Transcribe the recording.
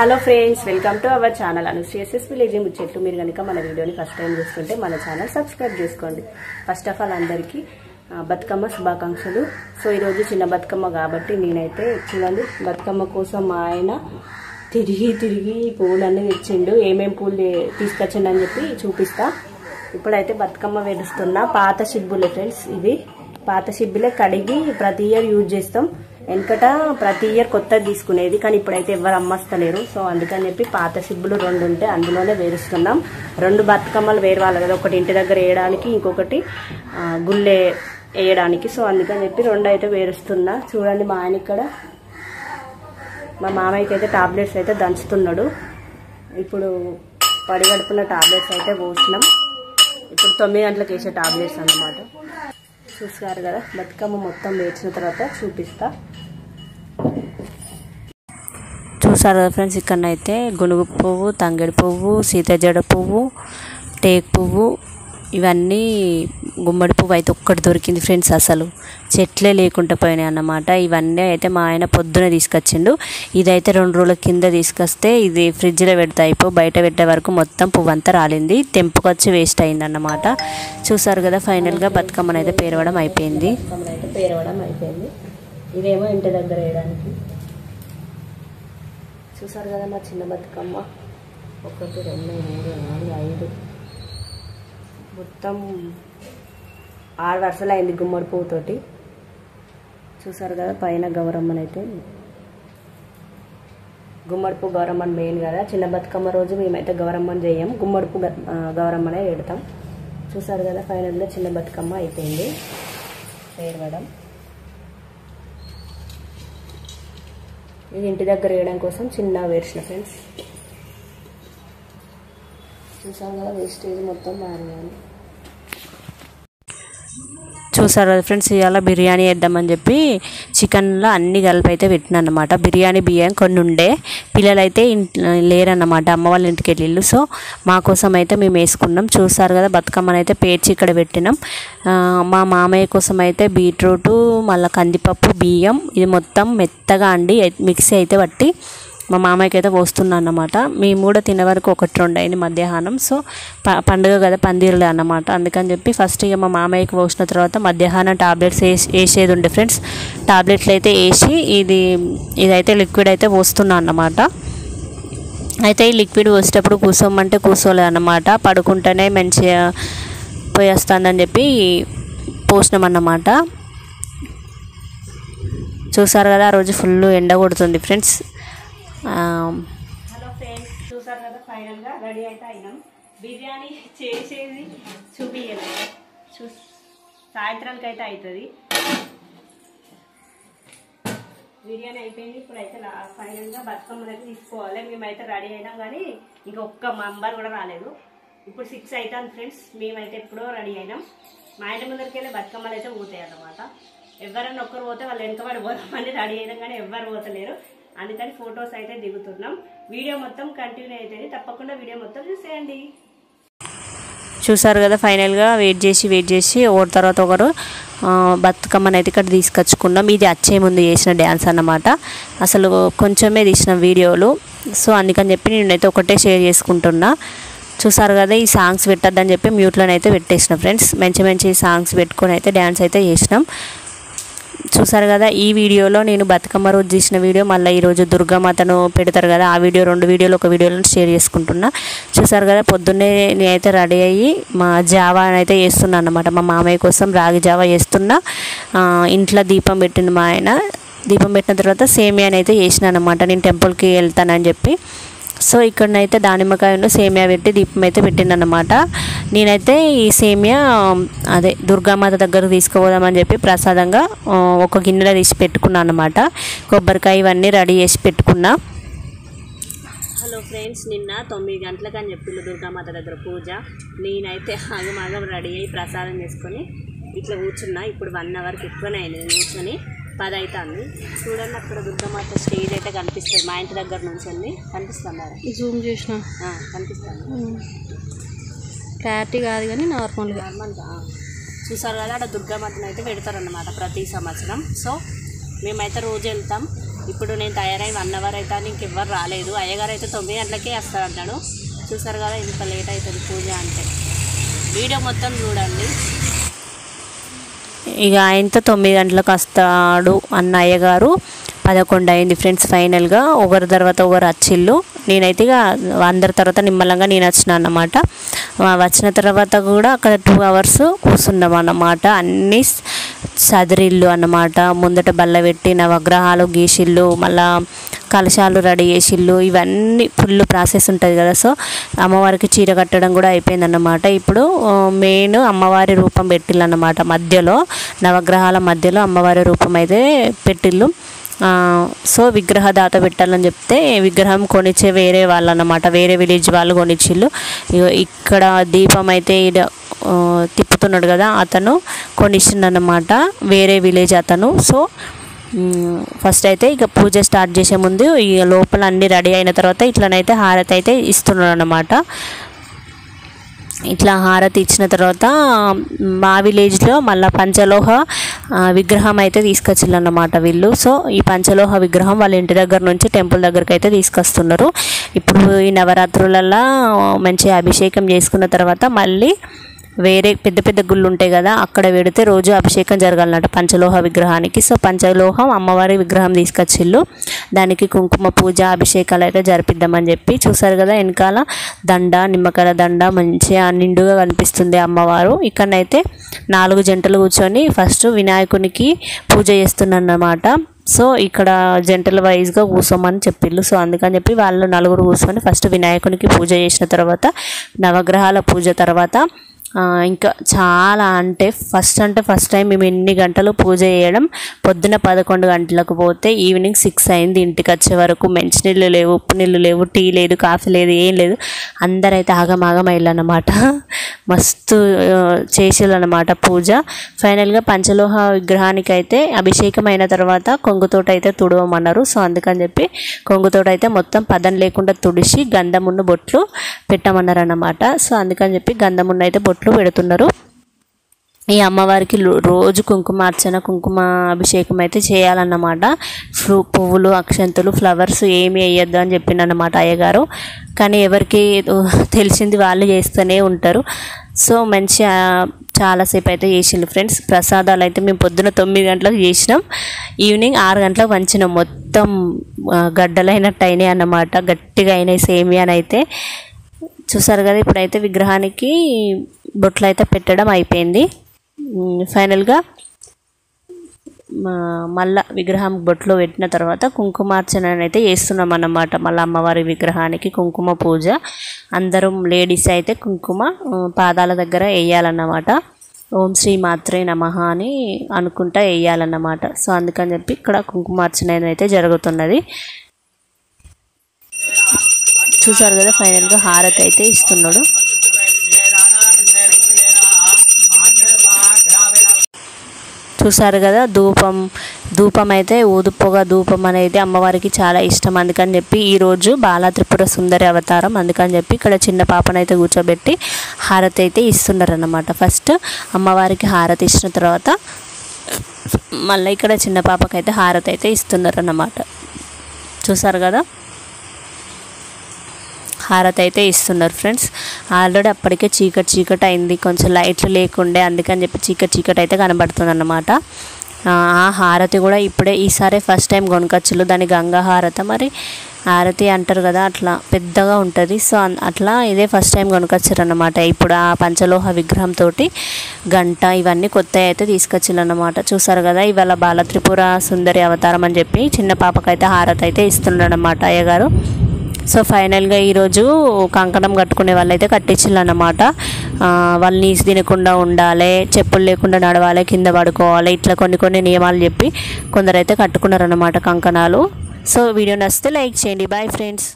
Hello friends, welcome to our channel అనుశ్రీఎస్ఎస్ village ముచ్చట్లు. మీరు కనుక మన వీడియోని ఫస్ట్ టైం చూస్తుంటే మన ఛానల్ సబ్స్క్రైబ్ చేసుకోండి. ఫస్ట్ ఆఫ్ ఆల్ అందరికీ బతుకమ్మ శుభాకాంక్షలు. సో ఈరోజు చిన్న బతుకమ్మ కాబట్టి నేనైతే చూడండి బతుకమ్మ కోసం మా ఆయన తిరిగి పువ్వులన్నీ తెచ్చిండు. ఏమేమి పూలు తీసుకొచ్చిండు అని చెప్పి చూపిస్తా. ఇప్పుడైతే బతుకమ్మ వేడుస్తున్నా. పాత షిబ్బులే ఫ్రెండ్స్, ఇవి పాత షిబ్బులే కడిగి ప్రతి ఇయర్ యూజ్ చేస్తాం. వెనకట ప్రతి ఇయర్ కొత్తది తీసుకునేది, కానీ ఇప్పుడైతే ఎవరు అమ్మస్తలేరు. సో అందుకని చెప్పి పాత షిబ్బులు 2 ఉంటే అందులోనే వేరుస్తున్నాం. 2 బతుకమ్మలు వేరవాలి కదా, ఒకటి ఇంటి దగ్గర వేయడానికి, ఇంకొకటి గుళ్ళే వేయడానికి. సో అందుకని చెప్పి 2 అయితే వేరుస్తున్నా. చూడండి మా ఆయన ఇక్కడ, మా మామయ్యకి అయితే టాబ్లెట్స్ అయితే దంచుతున్నాడు. ఇప్పుడు పడిగడుపున టాబ్లెట్స్ అయితే పోసినాం. ఇప్పుడు 9 గంటలకు వేసే టాబ్లెట్స్ అన్నమాట. చూసారు కదా, బతుకమ్మ మొత్తం వేసిన తర్వాత చూపిస్తా. చూసారు కదా ఫ్రెండ్స్, ఇక్కడనైతే గునుగు పువ్వు, తంగేడు పువ్వు, సీతజడ పువ్వు, టేక్ పువ్వు, ఇవన్నీ గుమ్మడి పువ్వు అయితే ఒక్కటి దొరికింది ఫ్రెండ్స్. అసలు చెట్లే లేకుండా పోయినాయి అన్నమాట. ఇవన్నీ అయితే మా ఆయన పొద్దున తీసుకొచ్చిండు. ఇదైతే 2 రోజుల కింద తీసుకొస్తే ఇది ఫ్రిడ్జ్లో పెడతా బయట పెట్టే వరకు మొత్తం పువ్వు అంతా రాలింది, తెంపుకొచ్చి వేస్ట్ అయింది అన్నమాట. చూసారు కదా, ఫైనల్గా బతుకమ్మను అయితే పేరవడం అయిపోయింది. ఇదేమో ఇంటి దగ్గర వేయడానికి. చూసారు కదా మా చిన్న బతుకమ్మ, 1 2 3 4 5 మొత్తం 6 వరుసలు అయింది గుమ్మడి పువ్వుతోటి. చూసారు కదా, పైన గౌరమ్మనైతే గుమ్మడి పువ్వు గౌరమ్మని మెయిన్ కదా. చిన్న బతుకమ్మ రోజు మేమైతే గౌరమ్మని చేయం, గుమ్మడి పువ్వు గౌరమ్మనే పెడతాం. చూసారు కదా, ఫైనల్గా చిన్న బతుకమ్మ అయిపోయింది పేరవడం. ఇది ఇంటి దగ్గర వేయడం కోసం చిన్న వేర్చిన ఫ్రెండ్స్. చూసారు కదా, వేస్టేజ్ మొత్తం మారింది. చూసారు కదా ఫ్రెండ్స్, ఇవాళ బిర్యానీ వేద్దామని చెప్పి చికెన్లో అన్ని కలిపి అయితే పెట్టినా అన్నమాట. బిర్యానీ బియ్యం కొన్ని ఉండే, పిల్లలైతే లేరన్నమాట, అమ్మ వాళ్ళ ఇంటికి వెళ్ళిళ్ళు. సో మా కోసం అయితే మేము వేసుకున్నాం. చూసారు కదా, బతుకమ్మని అయితే పేర్చి ఇక్కడ పెట్టినాం. మా మామయ్య కోసం అయితే బీట్రూటు, మళ్ళీ కందిపప్పు, బియ్యం ఇది మొత్తం మెత్తగా అండి మిక్సీ అయితే పట్టి మా మామయ్యకి అయితే పోస్తున్నాను అన్నమాట. మేము కూడా తినే వరకు 1 2 అయింది మధ్యాహ్నం. సో పండుగ కదా, పందిరులే అన్నమాట. అందుకని చెప్పి ఫస్ట్ ఇక మా మామయ్యకి పోసిన తర్వాత మధ్యాహ్నం టాబ్లెట్స్ వేసేది ఉండే ఫ్రెండ్స్. టాబ్లెట్లు అయితే వేసి ఇదైతే లిక్విడ్ అయితే పోస్తున్నాను అన్నమాట. అయితే ఈ లిక్విడ్ పోసేటప్పుడు కూర్చోమంటే కూర్చోలేదు అన్నమాట, పడుకుంటేనే మంచిగా పోయేస్తుందని చెప్పి పోసినామన్నమాట. చూసారు కదా, ఆ రోజు ఫుల్ ఎండ కొడుతుంది ఫ్రెండ్స్. హలో ఫ్రెండ్స్, చూసారు కదా, ఫైనల్గా రెడీ అయితే అయినాం. బిర్యానీ చేసేది చూపించలేదు, సాయంత్రానికి అయితే అవుతుంది. బిర్యానీ అయిపోయింది. ఇప్పుడైతే ఫైనల్గా బతుకమ్మలు అయితే తీసుకోవాలి. మేమైతే రెడీ అయినాం, కానీ ఇంకా ఒక్క మెంబర్ కూడా రాలేదు. ఇప్పుడు 6 అవుతుంది ఫ్రెండ్స్. మేమైతే ఎప్పుడో రెడీ అయినాం. మా ఇంటి ముందరికి వెళ్ళి బతుకమ్మలు అయితే పోతాయి అన్నమాట. ఎవరైనా ఒక్కరు పోతే వాళ్ళు వెనకబడి పోదామని రెడీ అయినాం, కానీ ఎవరు పోతలేరు. అందుకని ఫొటోస్ అయితే దిగుతున్నాం. వీడియో మొత్తం కంటిన్యూ అవుతుంది, తప్పకుండా వీడియో మొత్తం చూసేయండి. చూసారు కదా, ఫైనల్గా వెయిట్ చేసి ఒకరి తర్వాత ఒకరు బతుకమ్మని అయితే ఇక్కడ తీసుకొచ్చుకున్నాం. ఇది వచ్చే ముందు చేసిన డ్యాన్స్ అన్నమాట. అసలు కొంచెమే తీసిన వీడియోలు. సో అందుకని చెప్పి నేనైతే ఒకటే షేర్ చేసుకుంటున్నా. చూసారు కదా, ఈ సాంగ్స్ పెట్టద్దని చెప్పి మ్యూట్లోనైతే పెట్టేసిన ఫ్రెండ్స్. మంచి సాంగ్స్ పెట్టుకొని అయితే డ్యాన్స్ అయితే చేసినాం. చూసారు కదా, ఈ వీడియోలో నేను బతుకమ్మ రోజు తీసిన వీడియో, మళ్ళీ ఈరోజు దుర్గామాతను పెడతారు కదా, ఆ వీడియో 2 వీడియోలు ఒక వీడియోలో షేర్ చేసుకుంటున్నా. చూసారు కదా, పొద్దున్నే నేనైతే రెడీ అయ్యి మా జావా అయితే చేస్తున్నా అన్నమాట. మా మామయ్య కోసం రాగి జావా చేస్తున్నా. ఇంట్లో దీపం పెట్టింది మా ఆయన. దీపం పెట్టిన తర్వాత సేమియాని అయితే చేసిన అన్నమాట, నేను టెంపుల్కి వెళ్తానని చెప్పి. సో ఇక్కడనైతే దానిమ్మకాయలో సేమియా పెట్టి దీపం అయితే పెట్టిందన్నమాట. నేనైతే ఈ సేమియా అదే దుర్గామాత దగ్గరకు తీసుకుపోదామని చెప్పి ప్రసాదంగా ఒక గిన్నెలో తీసి పెట్టుకున్నాను అన్నమాట. కొబ్బరికాయ ఇవన్నీ రెడీ చేసి పెట్టుకున్నా. హలో ఫ్రెండ్స్, నిన్న 9 గంటలకు అని చెప్పిండు దుర్గామాత దగ్గర పూజ. నేనైతే ఆగమాగం రెడీ అయ్యి ప్రసాదం చేసుకొని ఇట్లా కూర్చున్నా. ఇప్పుడు 1 అవర్కి ఎక్కువనే అయింది కూర్చొని, 10 అవుతుంది. చూడండి, అక్కడ దుర్గామాత స్టేజ్ అయితే కనిపిస్తుంది. మా ఇంటి దగ్గర నుంచి కనిపిస్తుంది, జూమ్ చేసిన కనిపిస్తుంది. క్లారిటీ కాదు కానీ నార్మల్గా. చూసారు కదా, అక్కడ దుర్గామాతను అయితే పెడతారన్నమాట ప్రతి సంవత్సరం. సో మేమైతే రోజు వెళ్తాం. ఇప్పుడు నేను తయారై 1 అవర్ అయితే ఇంకెవ్వరు రాలేదు. అయ్యగారు అయితే 9 గంటలకే వస్తారు అన్నాడు. చూసారు కదా ఇంత లేట్ అవుతుంది పూజ అంటే. వీడియో మొత్తం చూడండి. ఇక ఆయనతో 9 గంటలకు వస్తాడు అన్న అయ్యగారు. 11 అయింది ఫ్రెండ్స్. ఫైనల్గా ఒకరి తర్వాత ఒకరు వచ్చిళ్ళు. నేనైతే ఇక అందరి తర్వాత నిమ్మలంగా నేను వచ్చిన అన్నమాట. వచ్చిన తర్వాత కూడా అక్కడ 2 అవర్స్ కూర్చున్నాం అన్నమాట. అన్నీ సదిరిల్లు అన్నమాట. ముందట బల్ల పెట్టి నవగ్రహాలు గీసిళ్ళు, మళ్ళా కలశాలు రెడీ చేసిళ్ళు. ఇవన్నీ ఫుల్ ప్రాసెస్ ఉంటుంది కదా. సో అమ్మవారికి చీర కట్టడం కూడా అయిపోయిందన్నమాట. ఇప్పుడు మెయిన్ అమ్మవారి రూపం పెట్టిళ్ళు అన్నమాట. మధ్యలో నవగ్రహాల మధ్యలో అమ్మవారి రూపం అయితే పెట్టిళ్ళు. సో విగ్రహ దాత పెట్టాలని చెప్తే విగ్రహం కొనిచ్చే వేరే వాళ్ళు అన్నమాట, వేరే విలేజ్ వాళ్ళు కొనిచ్చిళ్ళు. ఇక్కడ దీపం అయితే తిప్పుతున్నాడు కదా అతను కొనిచ్చిండనమాట, వేరే విలేజ్ అతను. సో ఫస్ట్ అయితే ఇక పూజ స్టార్ట్ చేసే ముందు ఇక లోపల అన్నీ రెడీ అయిన తర్వాత ఇట్లనైతే హారతి అయితే ఇస్తున్నాడు అన్నమాట. ఇట్లా హారతి ఇచ్చిన తర్వాత మా విలేజ్లో మళ్ళీ పంచలోహ విగ్రహం అయితే తీసుకొచ్చిళ్ళు అన్నమాట వీళ్ళు. సో ఈ పంచలోహ విగ్రహం వాళ్ళ ఇంటి దగ్గర నుంచి టెంపుల్ దగ్గరికి అయితే తీసుకొస్తున్నారు. ఇప్పుడు ఈ నవరాత్రులలో మంచిగా అభిషేకం చేసుకున్న తర్వాత మళ్ళీ వేరే పెద్ద పెద్ద గుళ్ళు ఉంటాయి కదా, అక్కడ పెడితే రోజు అభిషేకం జరగాలన్నమాట పంచలోహ విగ్రహానికి. సో పంచలోహం అమ్మవారి విగ్రహం తీసుకొచ్చిళ్ళు. దానికి కుంకుమ పూజ అభిషేకాలు అయితే జరిపిద్దామని చెప్పి. చూసారు కదా వెనకాల దండ, నిమ్మకాయల దండ మంచిగా నిండుగా కనిపిస్తుంది అమ్మవారు. ఇక్కడనైతే 4 జంటలు కూర్చొని ఫస్ట్ వినాయకునికి పూజ చేస్తున్నమాట. సో ఇక్కడ జంటల వైజ్గా కూర్చోమని చెప్పిళ్ళు. సో అందుకని చెప్పి వాళ్ళు 4 కూర్చొని ఫస్ట్ వినాయకునికి పూజ చేసిన తర్వాత నవగ్రహాల పూజ తర్వాత ఇంకా చాలా అంటే ఫస్ట్ టైం మేము ఎన్ని గంటలు పూజ చేయడం. పొద్దున 11 గంటలకు పోతే ఈవినింగ్ 6 అయింది ఇంటికి వచ్చే వరకు. మంచినీళ్ళు లేవు, ఉప్పు నీళ్ళు లేవు, టీ లేదు, కాఫీ లేదు, ఏం లేదు. అందరైతే ఆగమాగం అయ్యాలన్నమాట. మస్తు చేసేయాలన్నమాట పూజ. ఫైనల్గా పంచలోహ విగ్రహానికి అయితే అభిషేకం అయిన తర్వాత కొంగుతోట అయితే తుడవమన్నారు. సో అందుకని చెప్పి కొంగుతోట అయితే మొత్తం పదం లేకుండా తుడిసి గంధమున్న బొట్లు పెట్టమన్నారు అన్నమాట. సో అందుకని చెప్పి గంధమున్న అయితే బొట్లు పెడుతున్నారు. ఈ అమ్మవారికి రోజు కుంకుమార్చన, కుంకుమ అభిషేకం అయితే చేయాలన్నమాట. పువ్వులు, అక్షంతులు, ఫ్లవర్స్ ఏమీ వేయొద్దు అని చెప్పిండన్నమాట అయ్యగారు. కానీ ఎవరికి తెలిసింది వాళ్ళు చేస్తూనే ఉంటారు. సో మంచిగా చాలాసేపు అయితే చేసిండు ఫ్రెండ్స్. ప్రసాదాలు అయితే మేము పొద్దున 9 గంటలకు చేసినాం, ఈవినింగ్ 6 గంటలకు వంచినాం. మొత్తం గడ్డలైనట్టు అయినాయి అన్నమాట, గట్టిగా అయినాయి సేమియాని అయితే. చూసారు కదా ఇప్పుడైతే విగ్రహానికి బొట్లు అయితే పెట్టడం అయిపోయింది. ఫైనల్గా మళ్ళీ విగ్రహం బొట్లో పెట్టిన తర్వాత కుంకుమార్చన అయితే చేస్తున్నాం అన్నమాట. మళ్ళీ అమ్మవారి విగ్రహానికి కుంకుమ పూజ. అందరం లేడీస్ అయితే కుంకుమ పాదాల దగ్గర వేయాలన్నమాట. ఓం శ్రీ మాత్రే నమః అని అనుకుంటా వేయాలన్నమాట. సో అందుకని చెప్పి ఇక్కడ కుంకుమార్చన అయితే జరుగుతున్నది. చూసారు కదా ఫైనల్గా హారతి అయితే ఇస్తున్నాడు. చూసారు కదా ధూపం అయితే ఊదుపొగ ధూపం అనేది అమ్మవారికి చాలా ఇష్టం. అందుకని చెప్పి ఈరోజు బాలా త్రిపుర సుందరి అవతారం. అందుకని చెప్పి ఇక్కడ చిన్న పాపనైతే కూర్చోబెట్టి హారతి అయితే ఇస్తున్నారు అన్నమాట. ఫస్ట్ అమ్మవారికి హారతి ఇచ్చిన తర్వాత మళ్ళీ ఇక్కడ చిన్న పాపకైతే హారతి అయితే ఇస్తున్నారు అన్నమాట. చూసారు కదా హారతి అయితే ఇస్తున్నారు ఫ్రెండ్స్. ఆల్రెడీ అప్పటికే చీకటి అయింది, కొంచెం లైట్లు లేకుండే, అందుకని చెప్పి చీకటి అయితే కనబడుతుంది అన్నమాట. ఆ హారతి కూడా ఇప్పుడే ఈసారి ఫస్ట్ టైం కొనుకొచ్చులు. దాని గంగా హారతి మరి హారతి అంటారు కదా, అట్లా పెద్దగా ఉంటుంది. సో అట్లా ఇదే ఫస్ట్ టైం కొనుకొచ్చారు అన్నమాట. ఇప్పుడు ఆ పంచలోహ విగ్రహంతో గంట ఇవన్నీ కొత్త అయితే తీసుకొచ్చిళ్ళు అన్నమాట. చూసారు కదా ఇవాళ బాల త్రిపుర సుందరి అవతారం అని చెప్పి చిన్న పాపకైతే హారతి అయితే ఇస్తున్నాడు అన్నమాట అయ్యగారు. సో ఫైనల్గా ఈరోజు కంకణం కట్టుకునే వాళ్ళైతే కట్టించిళ్ళు అన్నమాట. వాళ్ళు నీసు తినకుండా ఉండాలి, చెప్పులు లేకుండా నడవాలి, కింద పడుకోవాలి, ఇట్లా కొన్ని నియమాలు చెప్పి కొందరైతే కట్టుకున్నారన్నమాట కంకణాలు. సో వీడియో నచ్చితే లైక్ చేయండి. Bye friends.